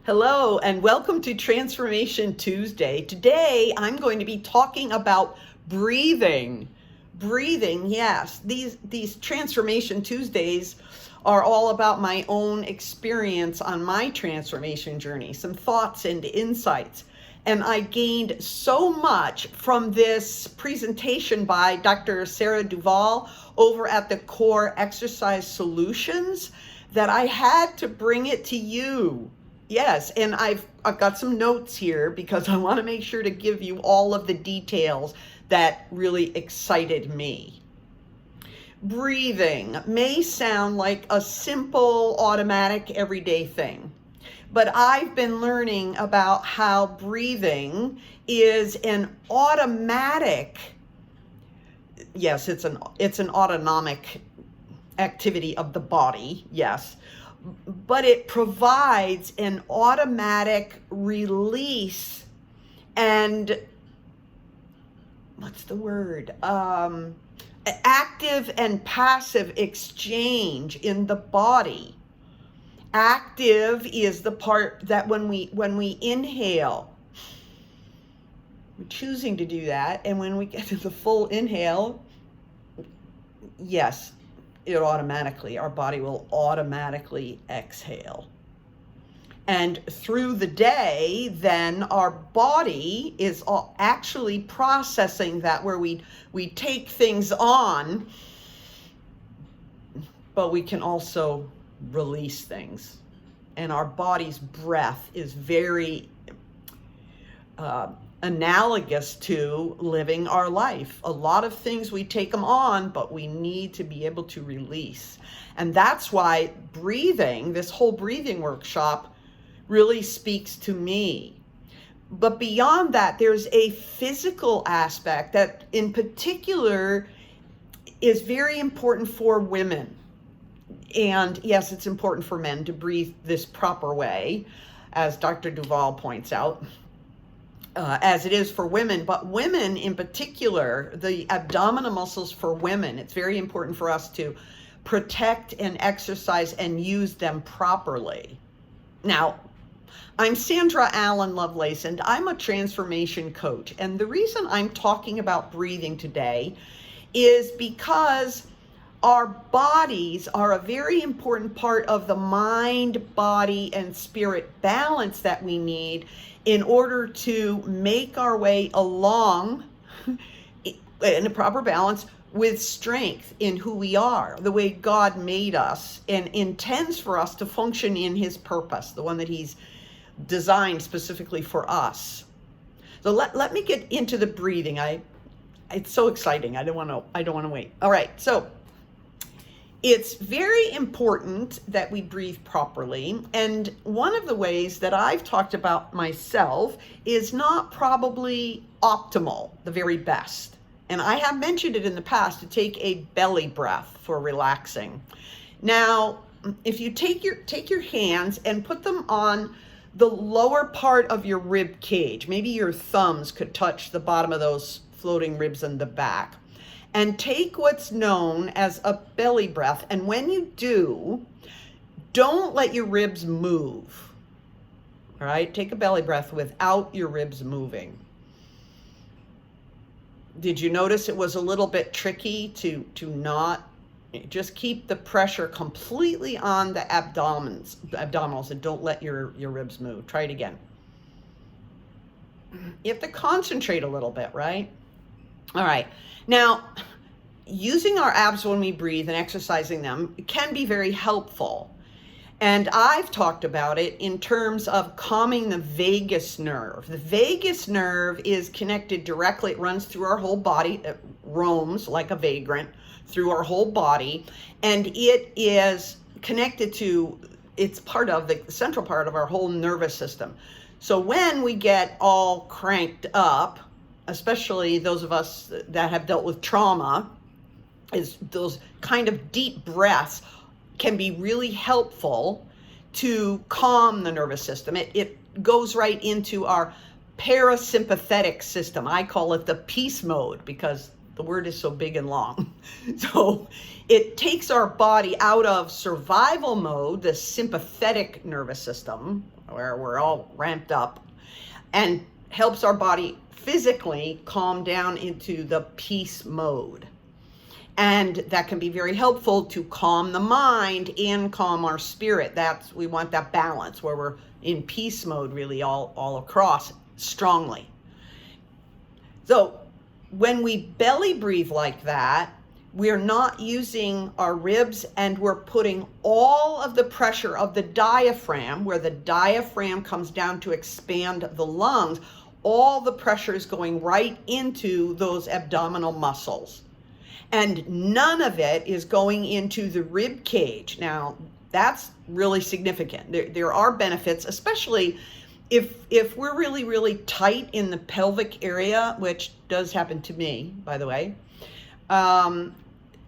Hello and welcome to Transformation Tuesday. Today I'm going to be talking about breathing. Breathing, yes. These Transformation Tuesdays are all about my own experience on my transformation journey, some thoughts and insights. And I gained so much from this presentation by Dr. Sarah Duvall over at the Core Exercise Solutions that I had to bring it to you. Yes, and I've got some notes here because I want to make sure to give you all of the details that really excited me. Breathing may sound like a simple, automatic, everyday thing, but I've been learning about how breathing is an automatic, yes, it's an autonomic activity of the body, yes, but it provides an automatic release and active and passive exchange in the body. Active is the part that when we inhale, we're choosing to do that, and when we get to the full inhale, yes, our body will automatically exhale. And through the day, then our body is actually processing that, where we take things on, but we can also release things. And our body's breath is very analogous to living our life. A lot of things we take them on, but we need to be able to release. And that's why breathing, this whole breathing workshop, really speaks to me. But beyond that, there's a physical aspect that in particular is very important for women. And yes, it's important for men to breathe this proper way, as Dr. Duvall points out. As it is for women, but women in particular, the abdominal muscles for women, it's very important for us to protect and exercise and use them properly. Now, I'm Sandra Allen Lovelace, and I'm a transformation coach. And the reason I'm talking about breathing today is because our bodies are a very important part of the mind, body, and spirit balance that we need in order to make our way along in a proper balance with strength in who we are, the way God made us and intends for us to function in his purpose, the one that he's designed specifically for us. So let me get into the breathing. It's so exciting. I don't want to wait. All right. So it's very important that we breathe properly. And one of the ways that I've talked about myself is not probably optimal, the very best. And I have mentioned it in the past to take a belly breath for relaxing. Now, if you take your hands and put them on the lower part of your rib cage, maybe your thumbs could touch the bottom of those floating ribs in the back, and take what's known as a belly breath. And when you do, don't let your ribs move. All right, take a belly breath without your ribs moving. Did you notice it was a little bit tricky to not just keep the pressure completely on the abdominals, and don't let your ribs move. Try it again. You have to concentrate a little bit, right? All right. Now, using our abs when we breathe and exercising them can be very helpful. And I've talked about it in terms of calming the vagus nerve. The vagus nerve is connected directly, it runs through our whole body, it roams like a vagrant through our whole body, and it is connected to, it's part of the central part of our whole nervous system. So when we get all cranked up, especially those of us that have dealt with trauma, is those kind of deep breaths can be really helpful to calm the nervous system. It goes right into our parasympathetic system. I call it the peace mode because the word is so big and long. So it takes our body out of survival mode, the sympathetic nervous system, where we're all ramped up, and helps our body physically calm down into the peace mode. And that can be very helpful to calm the mind and calm our spirit. We want that balance where we're in peace mode really all across strongly. So when we belly breathe like that, we're not using our ribs, and we're putting all of the pressure of the diaphragm, where the diaphragm comes down to expand the lungs, all the pressure is going right into those abdominal muscles. And none of it is going into the rib cage. Now, that's really significant. There are benefits, especially if we're really, really tight in the pelvic area, which does happen to me, by the way.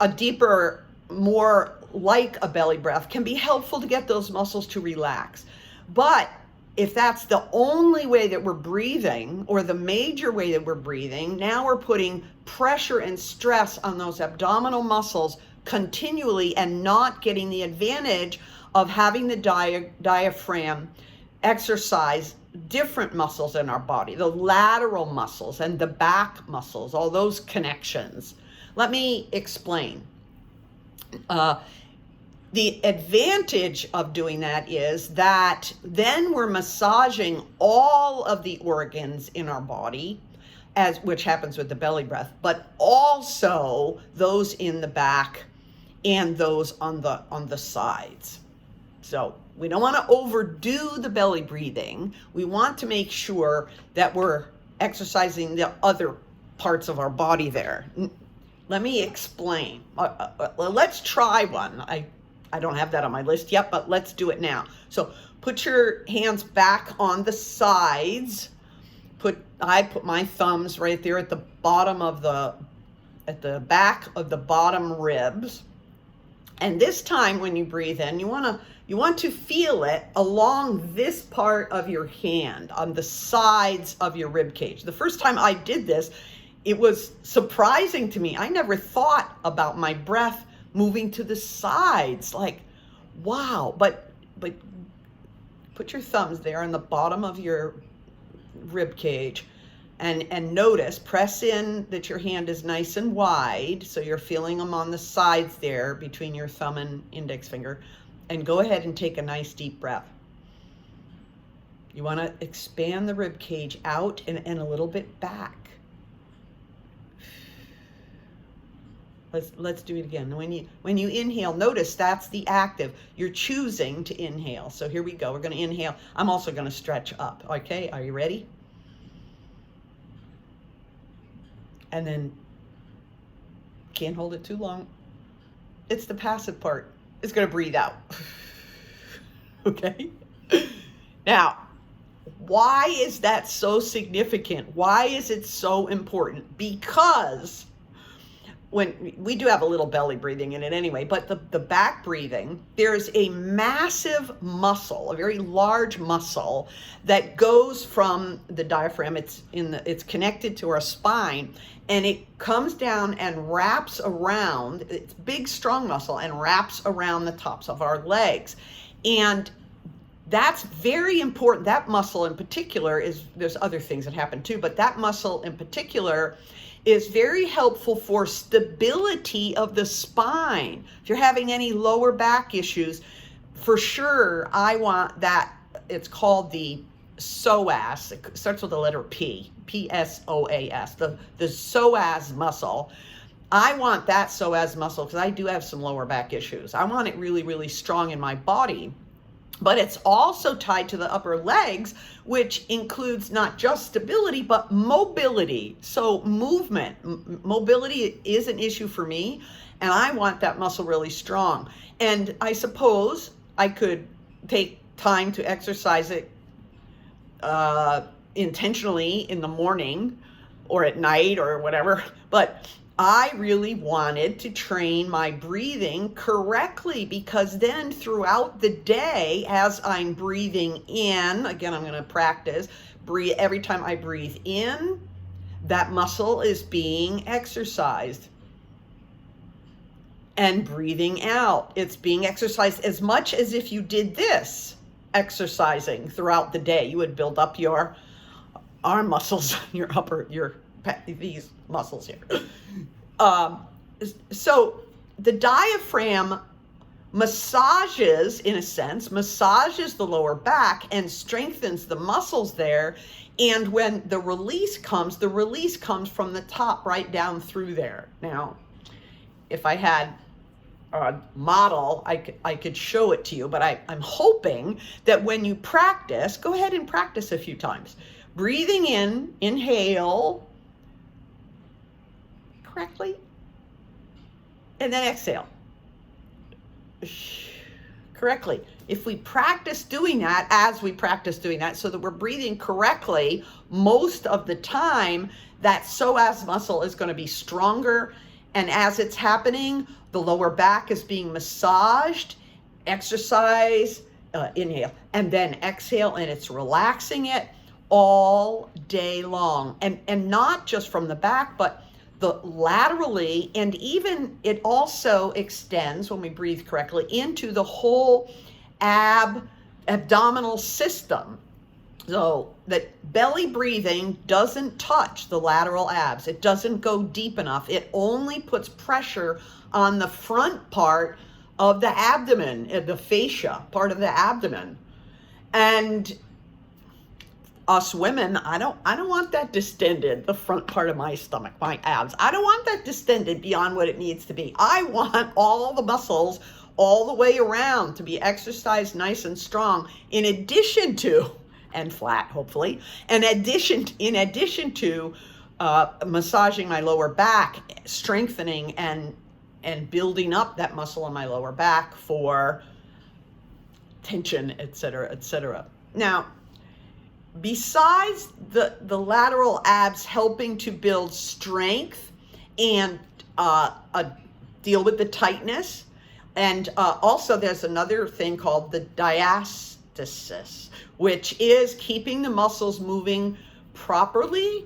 A deeper, more like a belly breath can be helpful to get those muscles to relax. But if that's the only way that we're breathing, or the major way that we're breathing, now we're putting pressure and stress on those abdominal muscles continually and not getting the advantage of having the diaphragm exercise different muscles in our body, the lateral muscles and the back muscles, all those connections. Let me explain. The advantage of doing that is that then we're massaging all of the organs in our body, which happens with the belly breath, but also those in the back and those on the sides. So we don't want to overdo the belly breathing. We want to make sure that we're exercising the other parts of our body there. Let me explain. Let's try one. I don't have that on my list yet, but let's do it now. So put your hands back on the sides. I put my thumbs right there at the bottom of at the back of the bottom ribs. And this time when you breathe in, you want to feel it along this part of your hand, on the sides of your rib cage. The first time I did this, it was surprising to me. I never thought about my breath moving to the sides. Like, wow. But put your thumbs there on the bottom of your rib cage and notice, press in that your hand is nice and wide, so you're feeling them on the sides there between your thumb and index finger, and go ahead and take a nice deep breath. You want to expand the rib cage out and a little bit back. Let's do it again. When you inhale, notice that's the active. You're choosing to inhale. So here we go. We're going to inhale. I'm also going to stretch up. Okay, are you ready? And then, can't hold it too long. It's the passive part. It's going to breathe out. Okay? Now, why is that so significant? Why is it so important? Because when we do have a little belly breathing in it anyway, but the back breathing, there's a massive muscle, a very large muscle that goes from the diaphragm. It's connected to our spine, and it comes down and wraps around. It's big, strong muscle, and wraps around the tops of our legs. And that's very important. That muscle in particular there's other things that happen too, but that muscle in particular is very helpful for stability of the spine. If you're having any lower back issues, for sure, I want that. It's called the psoas. It starts with the letter P, P-S-O-A-S, the psoas muscle. I want that psoas muscle because I do have some lower back issues. I want it really, really strong in my body. But it's also tied to the upper legs, which includes not just stability, but mobility. So movement, mobility is an issue for me, and I want that muscle really strong. And I suppose I could take time to exercise it intentionally in the morning or at night or whatever, but I really wanted to train my breathing correctly, because then throughout the day, as I'm breathing in, again, I'm going to practice, breathe. Every time I breathe in, that muscle is being exercised. And breathing out, it's being exercised as much as if you did this. exercising throughout the day. You would build up your arm muscles, these muscles here. So the diaphragm massages, in a sense, massages the lower back and strengthens the muscles there. And when the release comes from the top right down through there. Now, if I had a model, I could show it to you, but I'm hoping that when you practice, go ahead and practice a few times. Breathing in, inhale correctly, and then exhale correctly. If we practice doing that, so that we're breathing correctly most of the time, that psoas muscle is going to be stronger. And as it's happening, the lower back is being massaged. Exercise, inhale, and then exhale, and it's relaxing it all day long. And not just from the back, but the laterally, and even it also extends, when we breathe correctly, into the whole abdominal system. So that belly breathing doesn't touch the lateral abs. It doesn't go deep enough. It only puts pressure on the front part of the abdomen, the fascia part of the abdomen. And us women, I don't want that distended, the front part of my stomach, my abs. I don't want that distended beyond what it needs to be. I want all the muscles all the way around to be exercised nice and strong, in addition to, and flat hopefully, in addition to massaging my lower back, strengthening and building up that muscle in my lower back for tension, etc., etc. Now, besides the lateral abs helping to build strength and deal with the tightness, and also there's another thing called the diastasis, which is keeping the muscles moving properly.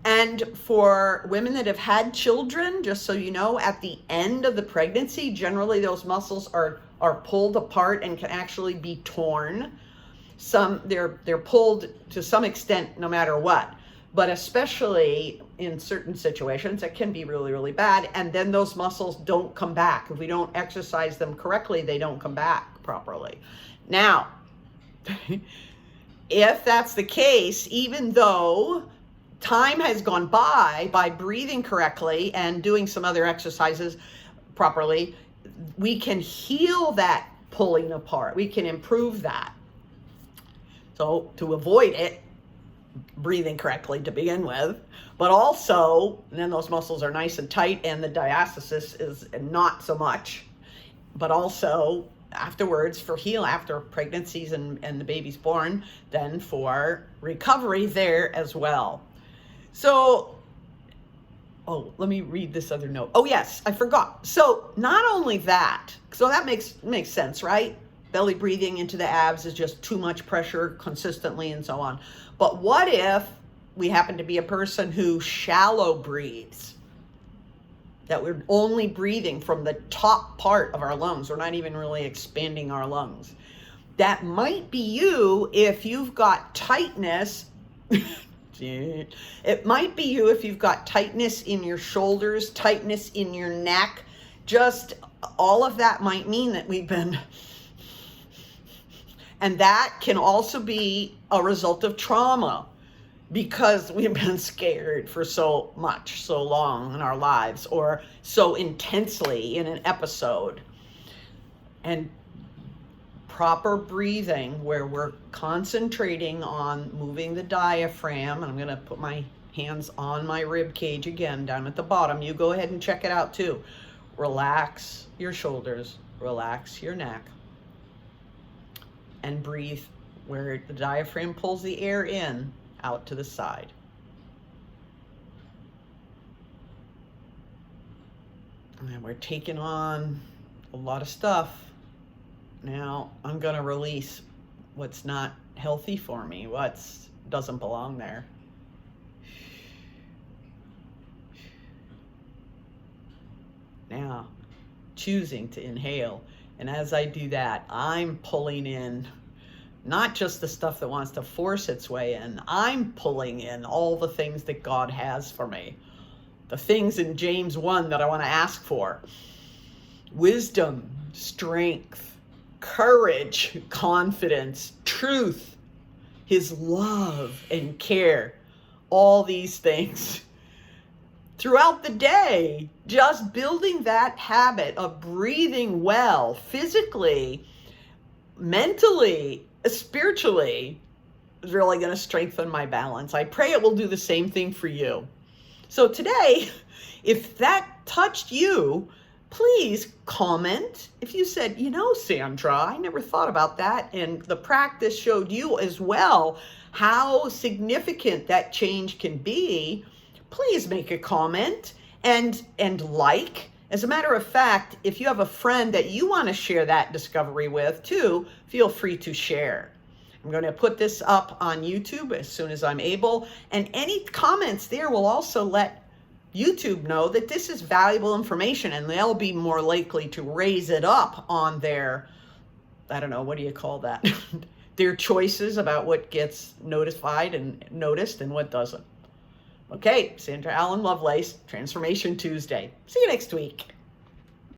And for women that have had children, just so you know, at the end of the pregnancy, generally those muscles are pulled apart and can actually be torn. They're pulled to some extent no matter what, but especially in certain situations it can be really, really bad, and then those muscles don't come back. If we don't exercise them correctly, they don't come back properly. Now, if that's the case, even though time has gone by breathing correctly and doing some other exercises properly, we can heal that pulling apart. We can improve that. So to avoid it, breathing correctly to begin with, but also then those muscles are nice and tight and the diastasis is not so much, but also afterwards for after pregnancies and the baby's born, then for recovery there as well. So, let me read this other note. Oh yes, I forgot. So not only that, so that makes sense, right? Belly breathing into the abs is just too much pressure consistently and so on. But what if we happen to be a person who shallow breathes? That we're only breathing from the top part of our lungs. We're not even really expanding our lungs. That might be you if you've got tightness. It might be you if you've got tightness in your shoulders, tightness in your neck. Just all of that might mean that we've been... And that can also be a result of trauma, because we've been scared for so long in our lives, or so intensely in an episode. And proper breathing, where we're concentrating on moving the diaphragm, and I'm going to put my hands on my rib cage again down at the bottom. You go ahead and check it out too. Relax your shoulders, relax your neck, and breathe where the diaphragm pulls the air in, out to the side. And we're taking on a lot of stuff. Now I'm going to release what's not healthy for me, what doesn't belong there. Now, choosing to inhale. And as I do that, I'm pulling in not just the stuff that wants to force its way in. I'm pulling in all the things that God has for me. The things in James 1 that I want to ask for. Wisdom, strength, courage, confidence, truth, his love and care. All these things. Throughout the day, just building that habit of breathing well, physically, mentally, spiritually, is really going to strengthen my balance. I pray it will do the same thing for you. So today, if that touched you, please comment. If you said, Sandra, I never thought about that, and the practice showed you as well how significant that change can be, please make a comment and like. As a matter of fact, if you have a friend that you want to share that discovery with too, feel free to share. I'm going to put this up on YouTube as soon as I'm able, and any comments there will also let YouTube know that this is valuable information, and they'll be more likely to raise it up on their, I don't know, what do you call that? Their choices about what gets notified and noticed and what doesn't. Okay, Sandra Allen Lovelace, Transformation Tuesday. See you next week.